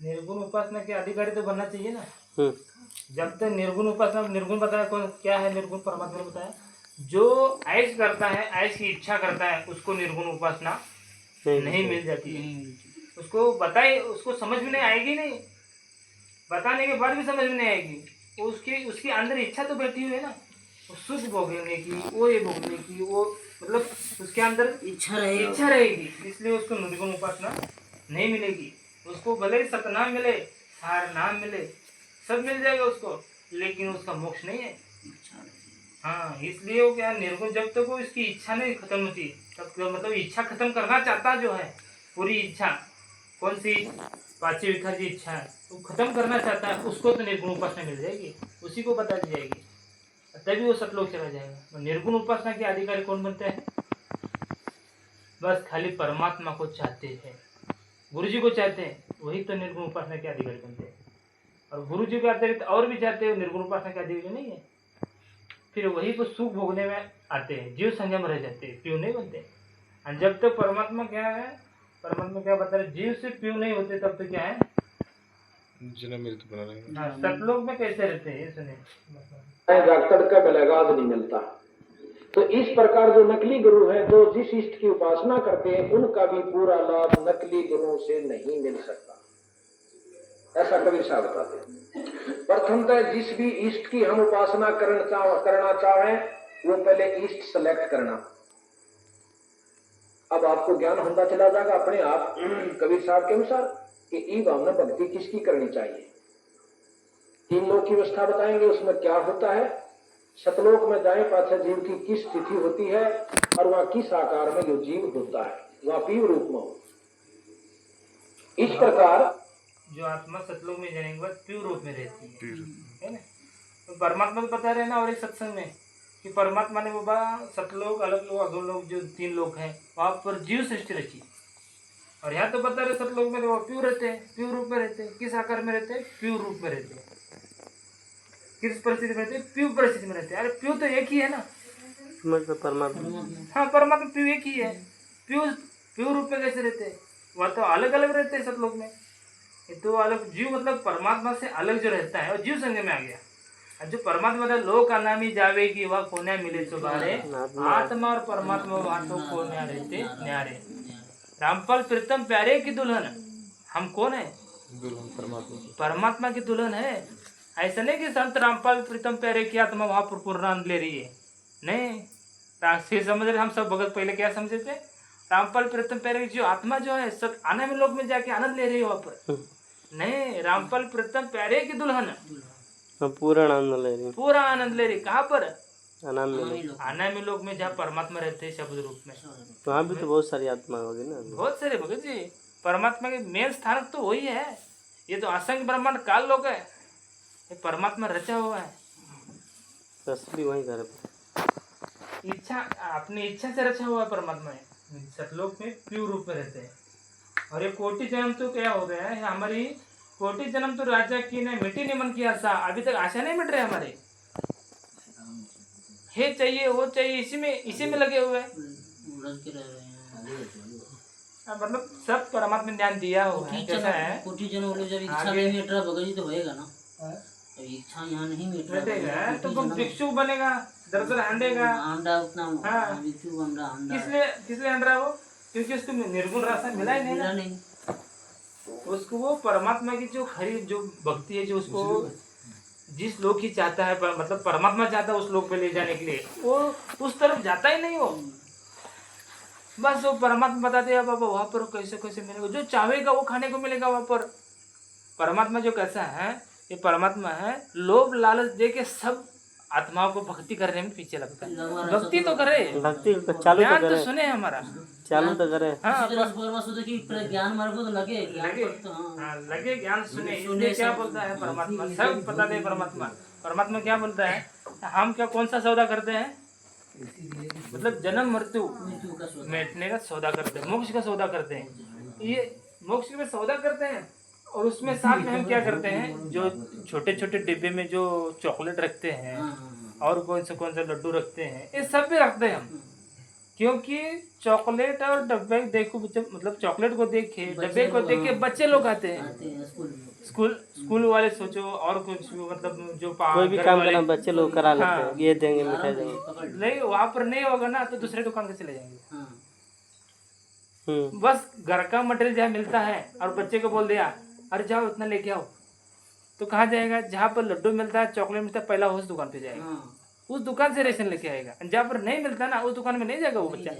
निर्गुण उपासना के अधिकारी तो बनना चाहिए ना। जब तक निर्गुण उपासना, निर्गुण बताया कौन क्या है? निर्गुण परमात्मा ने बताया, जो ऐश करता है, ऐश की इच्छा करता है, उसको निर्गुण उपासना नहीं मिल जाती है। उसको बताए, उसको समझ में नहीं आएगी, नहीं बताने के बाद भी समझ में नहीं आएगी, उसकी अंदर इच्छा तो बैठी हुई है ना, वो सुख भोगने की, वो ये भोगने की, वो मतलब उसके अंदर इच्छा रहेगी, इसलिए उसको निर्गुण उपासना नहीं मिलेगी। उसको भले ही सतनाम मिले, सार नाम मिले, सब मिल जाएगा उसको, लेकिन उसका मोक्ष नहीं है। हाँ, इसलिए वो क्या, निर्गुण जब तक वो इसकी इच्छा नहीं खत्म होती तब मतलब इच्छा खत्म करना चाहता जो है, पूरी इच्छा कौन सी, पांचवी विकार की इच्छा है, वो खत्म करना चाहता है, उसको तो निर्गुण उपासना मिल जाएगी, उसी को बता दी जाएगी, तभी वो सतलोक चला जाएगा। निर्गुण उपासना के अधिकारी कौन बनते हैं? बस खाली परमात्मा को चाहते हैं, गुरु जी को चाहते हैं, वही तो निर्गुण उपासना के अधिकारी बनते हैं। और गुरु जी के अतिरिक्त और भी चाहते हैं, निर्गुण उपासना के अधिकारी नहीं है, फिर वही को सुख भोगने में आते हैं, जीव संज्ञा में रह जाते हैं, प्रिय नहीं बनते। और जब तक परमात्मा क्या है, परमात्मा क्या बता रहे, जीव से प्रिय नहीं होते तब तक क्या है, जन्म मृत्यु बना रहेगा। हाँ, सतलोक में कैसे रहते हैं सुने, जागतड़ का बलगाज नहीं मिलता। तो इस प्रकार जो नकली गुरु है, जो जिस इष्ट की उपासना करते हैं, उनका भी पूरा लाभ नकली गुरुओं से नहीं मिल सकता, ऐसा कबीर साहब बताते हैं। प्रथमतः जिस भी इष्ट की हम उपासना करना चाहें, वो पहले इष्ट सेलेक्ट करना। अब आपको ज्ञान होता चला जाएगा अपने आप कबीर साहब के अनुसार कि ई भावना भक्ति किसकी करनी चाहिए। 3 लोक की व्यवस्था बताएंगे, उसमें क्या होता है, सतलोक में जाए पाछा जीव की किस स्थिति होती है, और वहां किस आकार में जो जीव होता है वह पीव रूप में हो। इस प्रकार जो आत्मा सतलोक में जाने के बाद प्योर रूप में रहती है ना। तो परमात्मा को बता रहे ना और एक सत्संग में कि परमात्मा ने बाबा सतलोक अलग लोग अधो लोग जो 3 लोग हैं वहाँ पर जीव सृष्टि रची। और यहाँ तो बता रहे सतलोक में वो प्योर रहते हैं, प्योर रूप में रहते हैं। किस आकार में रहते हैं? प्योर रूप में रहते हैं। किस परिस्थिति में रहते हैं? प्योर परिस्थिति में रहते हैं। अरे प्योर तो एक ही है ना, मतलब परमात्मा। हाँ परमात्मा प्योर एक ही है। प्योर प्योर रूप में कैसे रहते हैं? वह तो अलग अलग रहते हैं सतलोक में। ये तो अलग जीव मतलब परमात्मा से अलग जो रहता है और जीव संग में आ गया। और जो परमात्मा था लोक अनामी जावे की वह कोने मिले सुबारे, आत्मा और परमात्मा वहाँ तो कोने रहते न्यारे। रामपाल प्रीतम प्यारे की दुल्हन हम कौन है? परमात्मा की दुल्हन है। ऐसा नहीं कि संत रामपाल प्रीतम प्यारे की आत्मा वहाँ पर पूर्ण आनंद ले रही है, नहीं। राष्ट्रीय समझ रहे हम सब भगत पहले क्या समझे थे? रामपाल प्रीतम प्यारे की जो आत्मा जो है सब आने में लोग में जाके आनंद ले रही है वहाँ पर, नहीं। रामपाल प्रीतम प्यारे की दुल्हन पूरा आनंद ले रही, पूरा आनंद ले रही। कहाँ पर? आनंद लोक में जहाँ परमात्मा रहते हैं शब्द रूप में। वहाँ भी तो बहुत सारी आत्मा होगी ना। बहुत सारे भगत जी, परमात्मा के मेन स्थानक तो वही है। ये तो असंख्य ब्रह्मांड काल लोक है, ये परमात्मा रचा हुआ है। असली वही घर इच्छा अपनी इच्छा से रचा हुआ है परमात्मा है। सतलोक में प्योर रूप में रहते हैं। और ये कोटि जन्म तो क्या हो गया है? हमारी कोटि जन्म तो राजा की ने मिट्टी ने मन की आशा, अभी तक आशा नहीं मिट रहे हमारे। हे चाहिए वो चाहिए, इसी में लगे हुए हैं। मतलब सब परमात्मा ने ध्यान दिया हुआ है। कैसा है? कोटि जन्म जब इच्छा नहीं मिट रहा भगत जी तो होएगा ना। अब इच्छा यहाँ नहीं मिट रहा तो तुम भिक्षु बनेगा, दर हंडेगा। अंडा उतना हाँ। भिक्षु अंडा किसलिए हंड रहा वो? क्योंकि उसको निर्गुण रास्ता मिला ही नहीं। उसको वो परमात्मा की जो खरी जो भक्ति है, जो उसको जिस लोग की चाहता है मतलब परमात्मा चाहता है उस लोग पे ले जाने के लिए, वो उस तरफ जाता ही नहीं। वो बस वो परमात्मा बताते हैं बाबा वहाँ पर कैसे कैसे मिलेगा, जो चाहेगा वो खाने को मिलेगा वहाँ पर। परमात्मा जो कैसा है, ये परमात्मा है लोभ लालच दे के सब आत्माओं को भक्ति करने में पीछे लगता है। भक्ति तो करे, भक्ति चालू ज्ञान तो सुने हमारा, चालू तो करे। हाँ ज्ञान मार्ग तो लगे लगे ज्ञान सुने। इसलिए क्या बोलता है परमात्मा, सब बता दे परमात्मा। परमात्मा क्या बोलता है? हम क्या कौन सा सौदा करते हैं? मतलब जन्म मृत्यु मिटने का सौदा करते हैं, मोक्ष का सौदा करते हैं। ये मोक्ष में सौदा करते हैं और उसमें साथ में हम क्या करते हैं? जो छोटे छोटे डिब्बे में जो चॉकलेट रखते हैं और कौन से लड्डू रखते हैं, ये सब भी रखते हैं हम। क्योंकि चॉकलेट और डब्बे देखो, मतलब चॉकलेट को देखे डब्बे को देख के बच्चे लोग आते हैं। स्कूल वाले सोचो और कुछ मतलब जो कोई भी काम करना बच्चे लोग करा लेते हैं। ये देंगे मिठाई देंगे, नहीं वहाँ पर नहीं होगा ना तो दूसरे दुकान पे चले जाएंगे। बस घर का मटेरियल जहाँ मिलता है और बच्चे को बोल दिया अरे जाओ इतना लेके आओ, तो कहाँ जाएगा? जहाँ पर लड्डू मिलता है, चॉकलेट मिलता है, पहला उस दुकान पे जाएगा, उस दुकान से रेशन लेके आएगा। जहाँ पर नहीं मिलता ना उस दुकान में नहीं जाएगा वो बच्चा,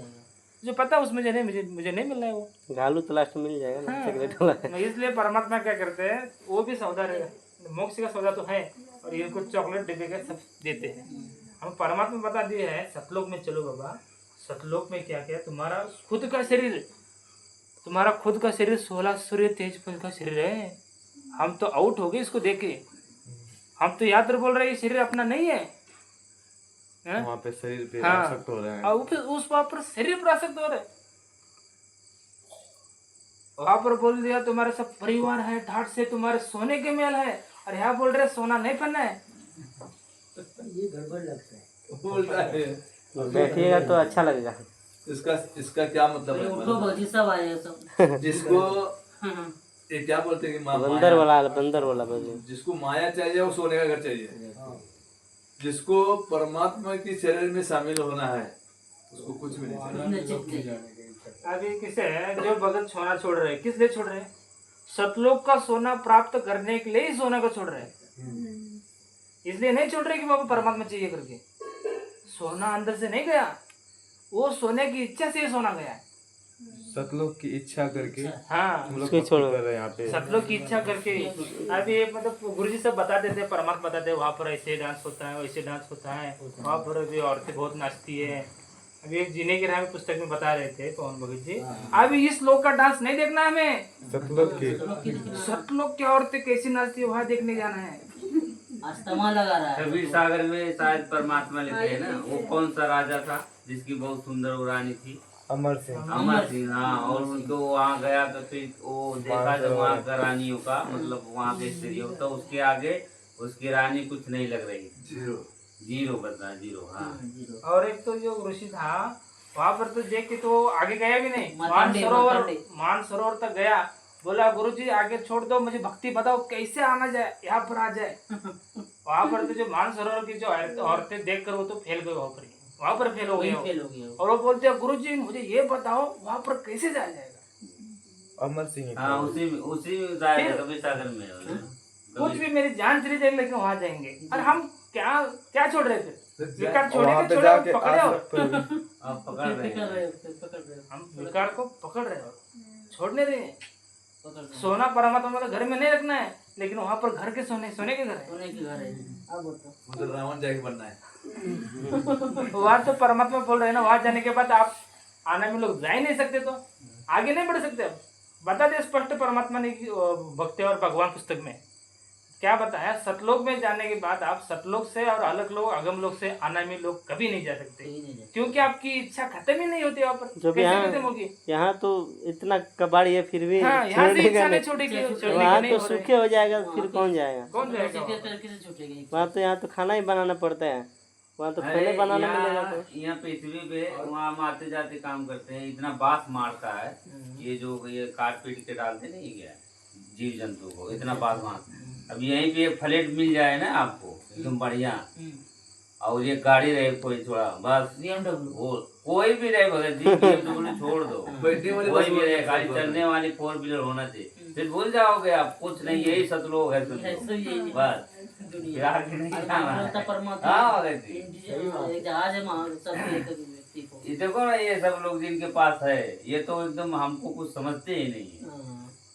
जो पता है उसमें मुझे नहीं मिल रहा है, वो घालू तो लास्ट में मिल जाएगा ना चॉकलेट वाला। इसलिए परमात्मा क्या करते हैं, वो भी सौदा रहेगा, मोक्ष का सौदा तो है और ये कुछ चॉकलेट डिब्बे का सब देते हैं। हम परमात्मा बता दिए है सतलोक में चलो बाबा। सतलोक में क्या क्या? तुम्हारा खुद का शरीर, तुम्हारा खुद का शरीर 16 सूर्य तेज फल का शरीर है। हम तो आउट हो गए इसको देखे, हम तो याद बोल रहे हैं शरीर अपना नहीं है। वहाँ पे शरीर पे हाँ। आसक्त हो रहे हैं। और उस वहाँ पर शरीर पर आसक्त हो रहे, वहाँ पर बोल दिया तुम्हारे सब परिवार है, ढाट से तुम्हारे सोने के मेल है, और यहाँ बोल रहे सोना नहीं पहनना है। ये गड़बड़ लगता है। बोलता है बैठिएगा तो अच्छा लगेगा। इसका क्या मतलब है? उठो भजी सब आए सब। जिसको ये क्या बोलते हैं कि बंदर वाला बजे। जिसको माया चाहिए वो सोने का घर चाहिए। जिसको परमात्मा की शरीर में शामिल होना है उसको कुछ भी नहीं चाहिए। अभी किसे जो भगत सोना छोड़ रहे, किस लिए छोड़ रहे? सतलोक का सोना प्राप्त करने के लिए ही सोना को छोड़ रहे, इसलिए नहीं छोड़ रहे कि बाबा परमात्मा चाहिए करके। सोना अंदर से नहीं गया, वो सोने की इच्छा से सोना गया। सतलोक की इच्छा करके हाँ, हम लोग भक्ति कर रहे हैं यहाँ पे। सतलोक की इच्छा करके। अभी मतलब गुरुजी सब बता देते, परमात्मा बताते वहाँ पर ऐसे डांस होता है, वैसे डांस होता है, वहाँ पर भी औरतें बहुत नाचती है, अभी एक जीने की राह में पुस्तक में बता रहे थे पवन भगत जी, अभी इस लोक का डांस नहीं देखना हमें, सतलोक की सतलोक की औरतें कैसी नाचती है वहाँ देखने जाना है। अस्तमा लगा रहा है। कबीर सागर में शायद परमात्मा लिखे है ना, वो कौन सा राजा था जिसकी बहुत सुंदर वो रानी थी? अमर सिंह। अमर सिंह, हाँ। और उनको वहाँ गया तो फिर वो देखा जब वहाँ का रानियों का मतलब वहाँ के स्त्रियों, तो उसके आगे उसकी रानी कुछ नहीं लग रही, जीरो बता, जीरो। हाँ, और एक तो जो ऋषि था वहाँ पर तो देख के तो आगे गया भी नहीं, मार्कंडेय। मानसरोवर तक गया, बोला गुरुजी आगे छोड़ दो, मुझे भक्ति बताओ कैसे आना जाए, यहाँ पर आ जाए। वहाँ पर तो जो मानसरोवर की जो औरतें देख कर वो तो फेल गए, वहाँ पर फेल हो गए हो। और वो बोलते हैं गुरुजी मुझे ये बताओ वहाँ पर कैसे जाया जाएगा। अमर सिंह। हाँ, उसी में जाएगा कबीर सागर में। कुछ भी मेरी जान चली जाएगी लेकिन वहाँ जाएंगे। और हम क्या छोड़ रहे थे, विकार छोड़े के छोड़े पकड़े हो, आप पकड़ रहे हैं। हम विकार को पकड़ रहे हो, छोड़ने रहे हैं। सोना परमात्मा का घर में नहीं रखना है, लेकिन वहाँ पर घर के सोने के घर है। उधर रावण जाके बनना है। वहाँ तो परमात्मा बोल रहे हैं ना, वहाँ जाने के बाद आप आने में लोग जा ही नहीं सकते, तो आगे नहीं बढ़ सकते। अब बता दे स्पष्ट परमात्मा ने भक्ति और भगवान पुस्तक में क्या बताया, सतलोक में जाने के बाद आप सतलोक से और अलग लोग अगम लोग से आना में लोग कभी नहीं जा सकते, क्योंकि आपकी इच्छा खत्म ही नहीं होती वहाँ पर। जब कैसे खत्म होगी? यहाँ तो इतना कबाड़ी है फिर भी हाँ, यहाँ से इच्छा नहीं छोड़ेगी, वहाँ तो सूखे हो जाएगा, फिर कौन जाएगा? कौन जाएगा? वहाँ तो यहाँ तो खाना ही बनाना पड़ता है, वहाँ तो खाने बनाना मिलेगा। तो यहाँ पृथ्वी पे वहाँ हम आते जाते काम करते हैं, इतना बास मारता है, ये जो ये काट पीट के डालते नहीं क्या जीव जंतु को, इतना बास मारता है। अब यहीं पे एक फ्लैट मिल जाए ना आपको एकदम बढ़िया, और ये गाड़ी रहे कोई थोड़ा बस, वो कोई भी रहे भगत जी, BMW छोड़ दो, कोई भी रहे, गाड़ी चलने वाली 4 व्हीलर होना चाहिए, फिर भूल जाओगे आप कुछ नहीं, यही सतलोक है बस, यार की नहीं जाना। हाँ भगत जी, ये देखो ना, ये सब लोग जिनके पास है ये तो एकदम हमको कुछ समझते ही नहीं है,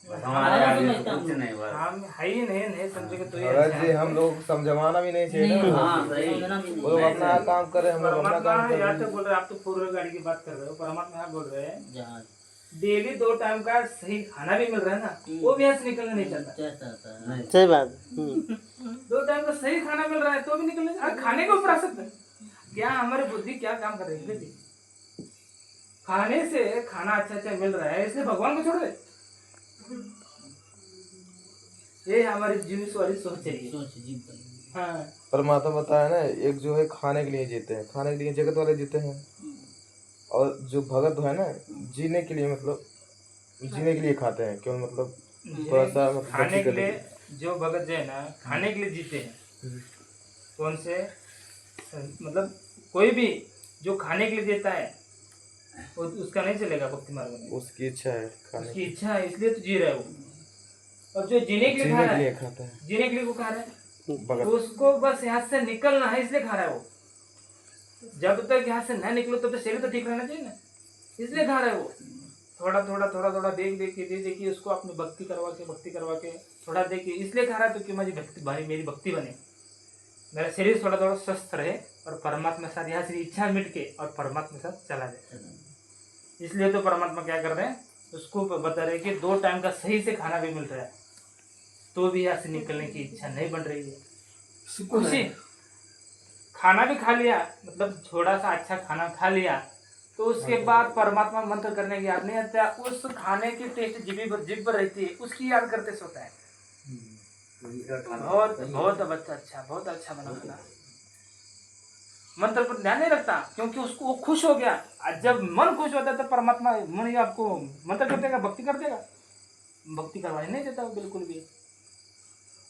बस हमारे आगे तो कुछ नहीं, बस हम है ही नहीं समझेंगे तो ये भगत जी हम लोग समझवाना भी नहीं चाहिए ना। हाँ सही। वो लोग अपना काम कर रहे हैं, हम लोग अपना काम परमात्मा कर रहे यहाँ हैं। तो बोल रहे हैं, आप तो पूर्व गाड़ी की बात कर रहे हो, परमात्मा यहाँ बोल रहे हैं डेली 2 टाइम का सही खाना भी मिल रहा है ना, वो भी यहाँ से निकलना नहीं चाहता। सही बात। 2 टाइम का सही खाना मिल रहा है तो भी निकलना, खाने के ऊपर आ सकते हैं क्या? हमारी बुद्धि क्या काम कर रही है? खाने से खाना अच्छा मिल रहा है इसलिए भगवान को छोड़ दे, ये हमारी जीव वाली सोच है। हाँ, परमात्मा बताया ना, एक जो है खाने के लिए जीते हैं, खाने के लिए जगत वाले जीते हैं, और जो भगत है ना जीने के लिए, मतलब जीने के लिए खाते हैं, क्यों मतलब थोड़ा सा मतलब खाने के लिए जो भगत जो है ना खाने के लिए जीते हैं। कौन से मतलब कोई भी जो खाने के लिए देता है उसका नहीं चलेगा भक्ति मार्ग में, उसकी इच्छा है खाने उसकी इच्छा है इसलिए तो जी रहा है वो। और जो जीने के लिए खा जीने रहा के लिए है, खाता है जीने के लिए वो खा रहा है, भगत। उसको बस यहाँ से निकलना है इसलिए खा रहा है वो। जब तक यहाँ से न निकलो तब तो शरीर तो ठीक रहना चाहिए ना, इसलिए खा रहा है वो। थोड़ा थोड़ा देख के उसको अपनी भक्ति करवा के थोड़ा देखिए, इसलिए खा रहा है तो कि मेरी भक्ति बने, मेरा शरीर थोड़ा स्वस्थ रहे और परमात्मा के साथ यहाँ से इच्छा मिट के और परमात्मा के साथ चला जाए। इसलिए तो परमात्मा क्या कर रहे हैं, उसको बता रहे कि 2 टाइम का सही से खाना भी मिल रहा है तो भी यहाँ से निकलने की इच्छा नहीं बन रही है। खुशी खाना भी खा लिया, मतलब थोड़ा सा अच्छा खाना खा लिया तो उसके बाद परमात्मा मंत्र करने की याद नहीं आता, उस खाने की टेस्ट जीभ पर रहती है, उसकी याद करते सोता है। बहुत अच्छा बना खाना, मंत्र पर ध्यान नहीं रखता क्योंकि उसको वो खुश हो गया। और जब मन खुश होता है तो परमात्मा मन आपको मंत्र कर देगा, भक्ति कर देगा, भक्ति करवाने नहीं देता वो बिल्कुल भी।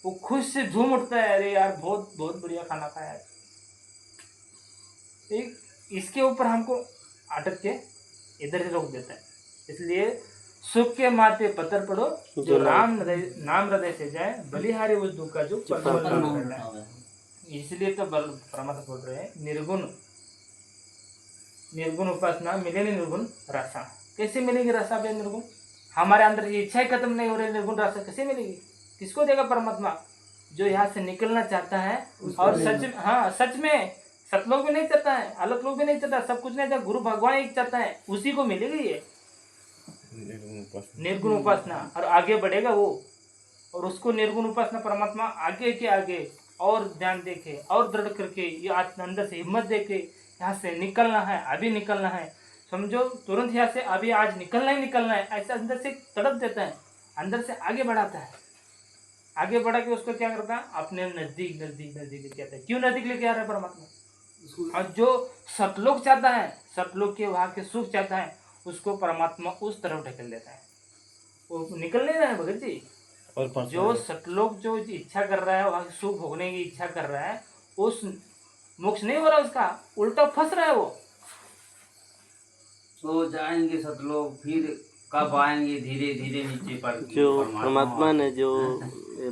वो खुश से झूम उठता है, अरे यार बहुत बढ़िया खाना खाया है। एक इसके ऊपर हमको अटक के इधर से रोक देता है। इसलिए सुख के माथे पत्थर पड़ो, जो नाम हृदय से जाए, बलिहारी उस दुख का जो है। इसलिए तो परमात्मा बोल रहे हैं निर्गुण उपासना मिले नहीं निर्गुण रसा। कैसे मिलेगी रसा बे निर्गुण? हमारे अंदर ये इच्छा खत्म नहीं हो रही, निर्गुण रसा कैसे मिलेगी? किसको देगा परमात्मा? जो यहाँ से निकलना चाहता है और सच में सतलोक भी नहीं चाहता है, अलग लोग भी नहीं चाहता, सब कुछ नहीं चाहता, गुरु भगवान एक चाहता है, उसी को मिलेगी ये निर्गुण उपासना, और आगे बढ़ेगा वो, और उसको निर्गुण उपासना परमात्मा आगे के आगे और ध्यान देके और दृढ़ करके ये अंदर से हिम्मत देके यहाँ से निकलना है, अभी निकलना है, समझो तुरंत यहाँ से अभी आज निकलना ही निकलना है, ऐसा अंदर से तड़प देता है, अंदर से आगे बढ़ाता है, आगे बढ़ा के उसको क्या करता है, अपने नजदीक नजदीक नजदीक लेके आता है। क्यों नजदीक लेके आ रहा है परमात्मा? और जो सतलोक चाहता है, सतलोक के वहाँ के सुख चाहता है, उसको परमात्मा उस तरफ ढकेल देता है, वो निकल नहीं रहा है भगत जी। और जो सतलोक जो इच्छा कर रहा है, वहाँ सुख भोगने की इच्छा कर रहा है, उस मोक्ष नहीं हो रहा उसका, उल्टा फंस रहा है वो। तो जाएंगे सतलोक, फिर कब आएंगे धीरे धीरे नीचे पर जो परमात्मा ने जो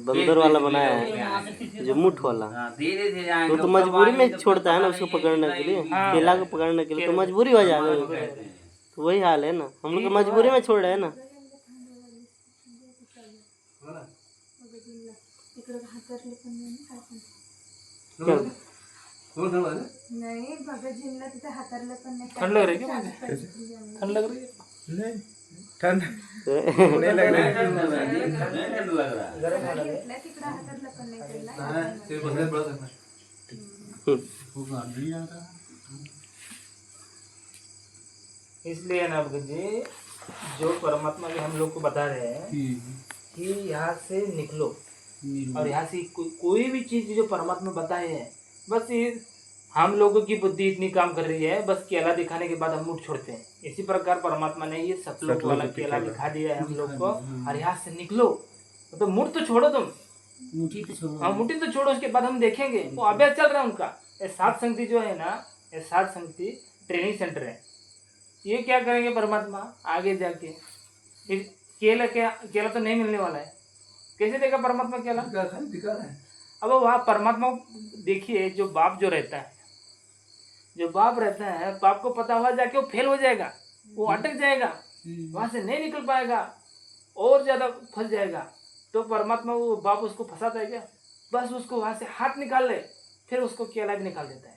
बंदर वाला बनाया है, जो मुठ वाला, धीरे धीरे आएंगे, तो मजबूरी में छोड़ता है ना उसको पकड़ने के लिए, केला को पकड़ने के लिए, तो मजबूरी हो जाएगा। तो वही हाल है ना, हम लोग मजबूरी में छोड़ रहे हैं ना। क्या? नाही भगतजींना तिथे हातारलं पण नाही. ठंड लग रही है क्या मुझे? ठंड लग रही है? नहीं ठंड नहीं लग रहा है। घेतलं तिकडं हातारलं पण नाही त्याला. फिर बंधन बढ़ा सकता है। वो गार्ड नहीं जाता। इसलिए ना भगत जी, जो परमात्मा भी हम लोग को बता रहे हैं कि यहाँ से निकलो, और यहाँ से कोई भी चीज जो परमात्मा बताए हैं, बस ये हम लोगों की बुद्धि इतनी काम कर रही है, बस केला दिखाने के बाद हम मुठ छोड़ते हैं। इसी प्रकार परमात्मा ने ये सतलोक वाला केला दिखा दिया है हम लोग को, और यहाँ से निकलो, तो मुठ तो छोड़ो तुम, मुट्ठी तो छोड़ो। हाँ मुट्ठी तो छोड़ो, उसके बाद हम देखेंगे। वो अभ्यास चल रहा है उनका, ये सात संगति जो है ना, ये सात संगति ट्रेनिंग सेंटर है। ये क्या करेंगे परमात्मा आगे जाके, केला तो नहीं मिलने वाला है, कैसे देगा परमात्मा केला? दिखा रहा है। अब वहाँ परमात्मा देखिए, जो बाप जो रहता है, जो बाप रहता है, बाप को पता हुआ जाके वो फेल हो जाएगा, वो अटक जाएगा, वहां से नहीं निकल पाएगा, और ज्यादा फंस जाएगा। तो परमात्मा वो बाप उसको फंसाता है क्या? बस उसको वहां से हाथ निकाल ले, फिर उसको केला भी निकाल देता है।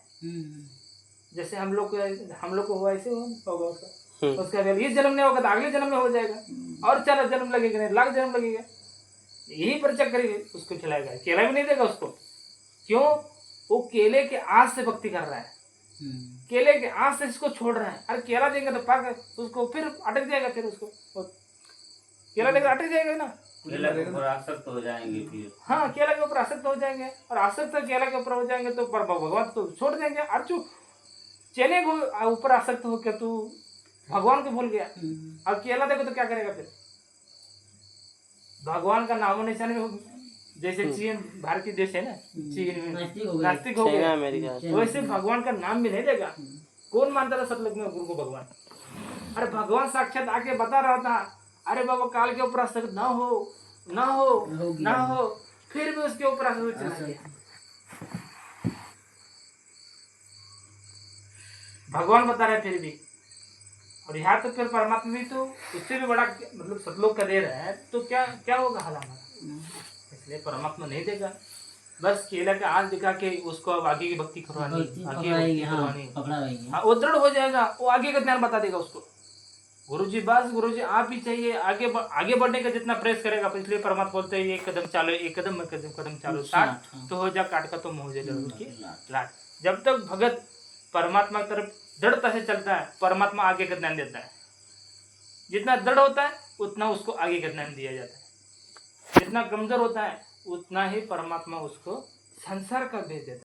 जैसे हम लोग को हुआ, ऐसे होगा उसका फेल। इस जन्म में होगा तो अगले जन्म में हो जाएगा, और 4 जन्म लगेगा, नहीं लाख जन्म लगेगा, यही पर चक्कर उसको खिलाएगा, केला भी नहीं देगा उसको। क्यों? वो केले के आस से भक्ति कर रहा है, केले के आस से इसको छोड़ रहा है। अरे केला देंगे तो पाक उसको फिर अटक जाएगा, फिर उसको केला देकर अटक जाएगा ना, केला के ऊपर आसक्त हो जाएंगे फिर। हाँ, केला के ऊपर आसक्त हो जाएंगे, और आसक्त केला के ऊपर हो जाएंगे तो पर भगवान तो छोड़ देंगे। और जो चने को ऊपर आसक्त हो के तू भगवान को भूल गया, और केला देखो तो क्या करेगा फिर? भगवान का नामो निशान में, जैसे चीन भारतीय देश है ना, चीन में नास्तिक हो गया, वैसे भगवान का नाम भी नहीं देगा। कौन मानता था सतलोक में गुरु को भगवान? अरे भगवान साक्षात आके बता रहा था, अरे बाबा काल के ऊपर आसक्त ना हो, ना हो, ना हो, फिर भी उसके ऊपर आसक्त चला गया। भगवान बता रहे फिर भी, और यहाँ तो फिर परमात्मा भी तो उससे भी बड़ा मतलब सतलोक का दे रहा है, तो क्या क्या होगा हाल हमारा? इसलिए परमात्मा नहीं देगा, बस केला का आंच दिखा के उसको अब आगे की भक्ति करवानी, आगे करवानी। हाँ, वो दृढ़ हो जाएगा, वो आगे का ज्ञान बता देगा उसको। गुरुजी बस गुरुजी आप ही चाहिए, आगे बढ़ने का जितना प्रेस करेगा। इसलिए परमात्मा बोलते हैं एक कदम चालो, एक कदम कदम चालो, साठ तो हो जा काट का तो मुँह हो जाए लाट। जब तक भगत परमात्मा की तरफ दृढ़ता से चलता है, परमात्मा आगे का ज्ञान देता है। जितना दृढ़ होता है उतना उसको आगे का ज्ञान दिया जाता है, जितना कमजोर होता है उतना ही परमात्मा उसको संसार का भेज देता है।